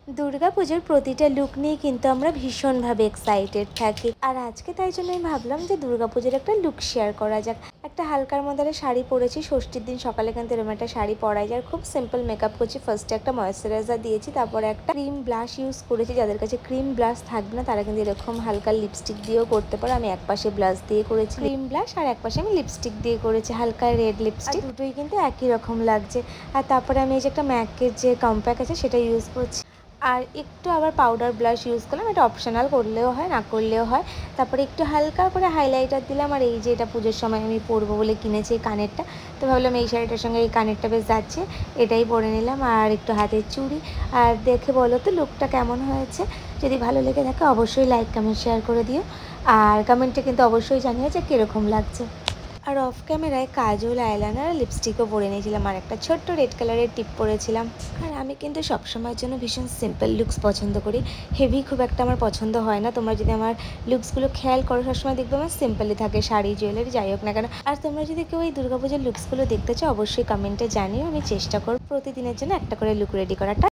দুর্গাপুজোর প্রতিটা লুক নিয়ে কিন্তু আমরা ভীষণভাবে এক্সাইটেড থাকি। আর আজকে তাই জন্য আমি ভাবলাম যে দুর্গাপুজোর একটা লুক শেয়ার করা যাক। একটা হালকার মধ্যে শাড়ি পরেছি, ষষ্ঠীর দিন সকালে কিন্তু এরকম একটা শাড়ি পরাই যায়। খুব সিম্পল মেকআপ করছি। ফার্স্টে একটা ময়েশ্চারাইজার দিয়েছি, তারপরে একটা ক্রিম ব্লাশ ইউজ করেছি। যাদের কাছে ক্রিম ব্লাশ থাকবে না তারা কিন্তু এরকম হালকা লিপস্টিক দিয়েও করতে পারো। আমি একপাশে ব্লাশ দিয়ে করেছি ক্রিম ব্লাশ, আর একপাশে আমি লিপস্টিক দিয়ে করেছি হালকা রেড লিপস্টিক। দুটোই কিন্তু একই রকম লাগছে। আর তারপরে আমি এই যে একটা ম্যাকের যে কম্প্যাক্ট আছে সেটা ইউজ করছি, আর একটু আবার পাউডার ব্লাশ ইউজ করলাম। এটা অপশনাল, করলেও হয় না করলেও হয়। তারপরে একটু হালকা করে হাইলাইটার দিলাম। আর এই যে এটা পুজোর সময় আমি পরবো বলে কিনেছি এই কানেরটা, তো ভাবলাম এই শাড়িটার সঙ্গে এই কানেরটা বেশ যাচ্ছে, এটাই পরে নিলাম। আর একটু হাতের চুড়ি। আর দেখে বলো তো লুকটা কেমন হয়েছে। যদি ভালো লেগে থাকে অবশ্যই লাইক কমেন্ট শেয়ার করে দিও, আর কমেন্টে কিন্তু অবশ্যই জানিও যে কীরকম লাগছে। আর অফ ক্যামেরায় কাজল, আইলাইনার আর লিপস্টিকও পরে নিয়েছিলাম, আর একটা ছোট্ট রেড কালারের টিপ পরেছিলাম। আর আমি কিন্তু সবসময়ের জন্য ভীষণ সিম্পল লুকস পছন্দ করি। হেভি খুব একটা আমার পছন্দ হয় না। তোমরা যদি আমার লুকসগুলো খেয়াল করো সবসময় দেখবে আমার সিম্পলই থাকে, শাড়ি জুয়েলারি যাই হোক না কেন। আর তোমরা যদি কেউ এই দুর্গাপুজোর লুকসগুলো দেখতে চাও অবশ্যই কমেন্টে জানিও। আমি চেষ্টা করব প্রতিদিনের জন্য একটা করে লুক রেডি করাটা।